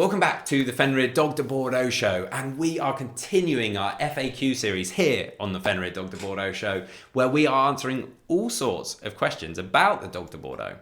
Welcome back to the Fenrir Douge De Bordeaux show, and we are continuing our FAQ series here on the Fenrir Douge De Bordeaux show, where we are answering all sorts of questions about the Douge De Bordeaux.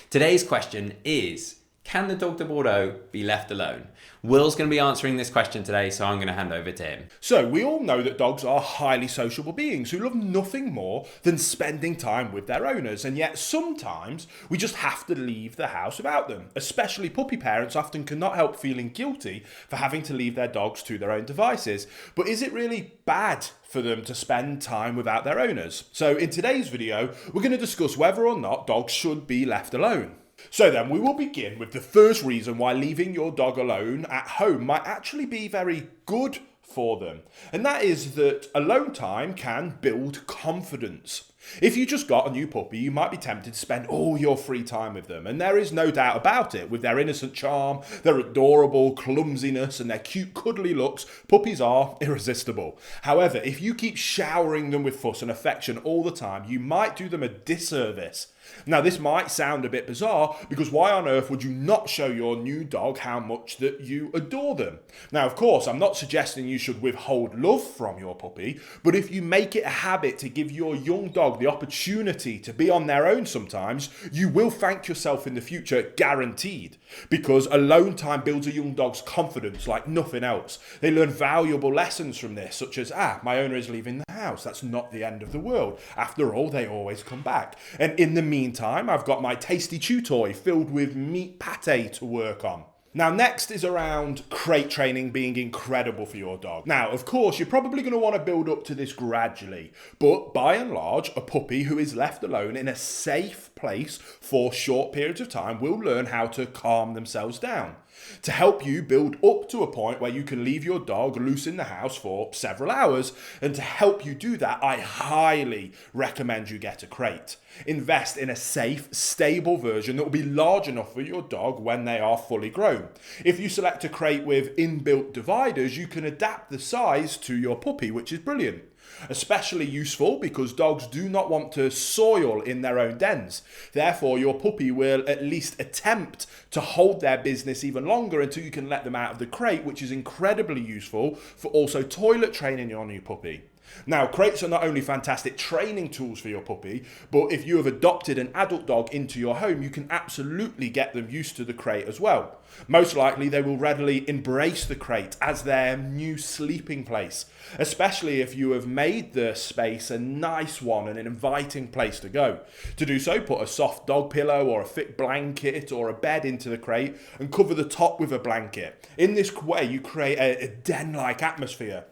Today's question is, can the Douge De Bordeaux be left alone? Will's going to be answering this question today, so I'm going to hand over to him. So, we all know that dogs are highly sociable beings who love nothing more than spending time with their owners, and yet sometimes we just have to leave the house without them. Especially puppy parents often cannot help feeling guilty for having to leave their dogs to their own devices. But is it really bad for them to spend time without their owners? So in today's video, we're going to discuss whether or not dogs should be left alone. So then we will begin with the first reason why leaving your dog alone at home might actually be very good for them. And that is that alone time can build confidence. If you just got a new puppy, you might be tempted to spend all your free time with them. And there is no doubt about it. With their innocent charm, their adorable clumsiness, and their cute cuddly looks, puppies are irresistible. However, if you keep showering them with fuss and affection all the time, you might do them a disservice. Now, this might sound a bit bizarre, because why on earth would you not show your new dog how much that you adore them? Now, of course, I'm not suggesting you should withhold love from your puppy, but if you make it a habit to give your young dog the opportunity to be on their own sometimes, you will thank yourself in the future, guaranteed. Because alone time builds a young dog's confidence like nothing else. They learn valuable lessons from this, such as, my owner is leaving the house. That's not the end of the world. After all, they always come back. And in the meantime, I've got my tasty chew toy filled with meat pate to work on. Now, next is around crate training being incredible for your dog. Now, of course, you're probably going to want to build up to this gradually, but by and large, a puppy who is left alone in a safe place for short periods of time will learn how to calm themselves down. To help you build up to a point where you can leave your dog loose in the house for several hours, and to help you do that, I highly recommend you get a crate. Invest in a safe, stable version that will be large enough for your dog when they are fully grown. If you select a crate with inbuilt dividers, you can adapt the size to your puppy, which is brilliant. Especially useful because dogs do not want to soil in their own dens. Therefore, your puppy will at least attempt to hold their business even longer until you can let them out of the crate, which is incredibly useful for also toilet training your new puppy. Now, crates are not only fantastic training tools for your puppy, but if you have adopted an adult dog into your home, you can absolutely get them used to the crate as well. Most likely, they will readily embrace the crate as their new sleeping place, especially if you have made the space a nice one and an inviting place to go. To do so, put a soft dog pillow or a thick blanket or a bed into the crate and cover the top with a blanket. In this way, you create a den-like atmosphere,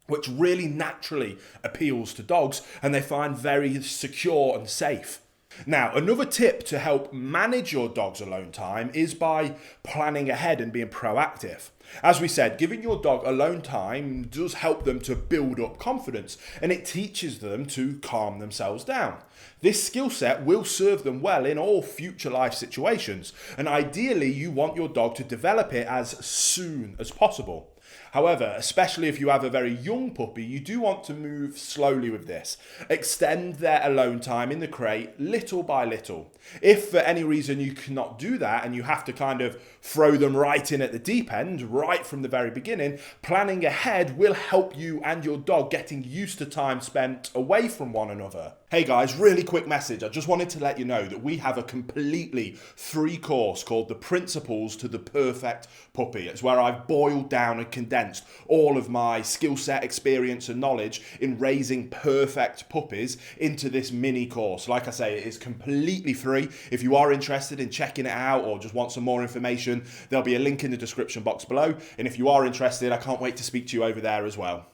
which really naturally appeals to dogs and they find very secure and safe. Now, another tip to help manage your dog's alone time is by planning ahead and being proactive. As we said, giving your dog alone time does help them to build up confidence, and it teaches them to calm themselves down. This skill set will serve them well in all future life situations, and ideally you want your dog to develop it as soon as possible. However, especially if you have a very young puppy, you do want to move slowly with this. Extend their alone time in the crate little by little. If for any reason you cannot do that and you have to kind of throw them right in at the deep end, right from the very beginning, planning ahead will help you and your dog getting used to time spent away from one another. Hey guys, really quick message. I just wanted to let you know that we have a completely free course called The Principles to the Perfect Puppy. It's where I've boiled down and condensed all of my skill set, experience and knowledge in raising perfect puppies into this mini course. Like I say, it is completely free. If you are interested in checking it out or just want some more information, there'll be a link in the description box below. And if you are interested, I can't wait to speak to you over there as well.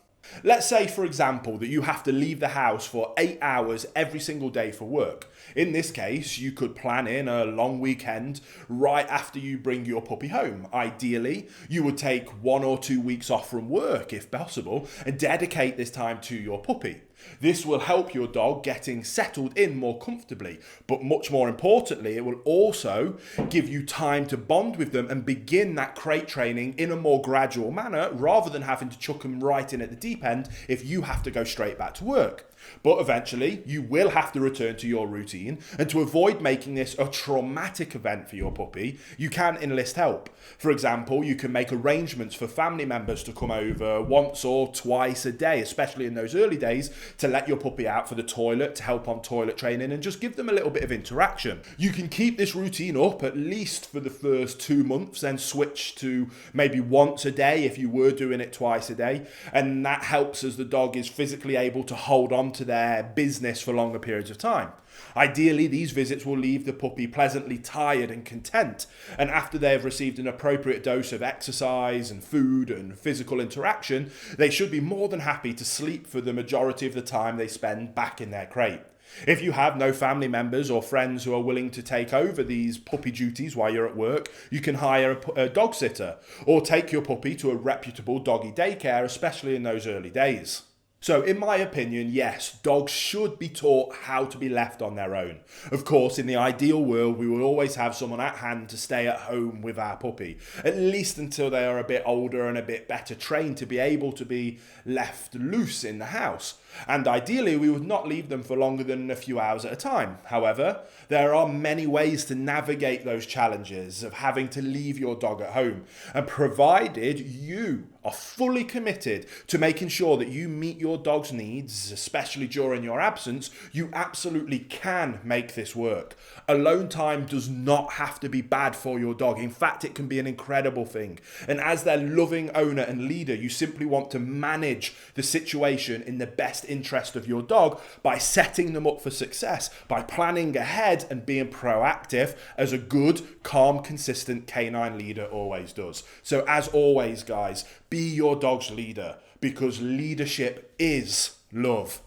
Let's say, for example, that you have to leave the house for 8 hours every single day for work. In this case, you could plan in a long weekend right after you bring your puppy home. Ideally, you would take 1 or 2 weeks off from work, if possible, and dedicate this time to your puppy. This will help your dog getting settled in more comfortably, but much more importantly, it will also give you time to bond with them and begin that crate training in a more gradual manner rather than having to chuck them right in at the deep end if you have to go straight back to work. But eventually, you will have to return to your routine, and to avoid making this a traumatic event for your puppy, you can enlist help. For example, you can make arrangements for family members to come over once or twice a day, especially in those early days, to let your puppy out for the toilet, to help on toilet training, and just give them a little bit of interaction. You can keep this routine up at least for the first 2 months, then switch to maybe once a day if you were doing it twice a day, and that helps as the dog is physically able to hold on to their business for longer periods of time. Ideally, these visits will leave the puppy pleasantly tired and content, and after they have received an appropriate dose of exercise and food and physical interaction, they should be more than happy to sleep for the majority of the time they spend back in their crate. If you have no family members or friends who are willing to take over these puppy duties while you're at work, you can hire a dog sitter or take your puppy to a reputable doggy daycare, especially in those early days. So, in my opinion, yes, dogs should be taught how to be left on their own. Of course, in the ideal world, we will always have someone at hand to stay at home with our puppy, at least until they are a bit older and a bit better trained to be able to be left loose in the house. And ideally, we would not leave them for longer than a few hours at a time. However, there are many ways to navigate those challenges of having to leave your dog at home. And provided you are fully committed to making sure that you meet your dog's needs, especially during your absence, you absolutely can make this work. Alone time does not have to be bad for your dog. In fact, it can be an incredible thing. And as their loving owner and leader, you simply want to manage the situation in the best interest of your dog by setting them up for success, by planning ahead and being proactive, as a good, calm, consistent canine leader always does. So as always, guys, be your dog's leader, because leadership is love.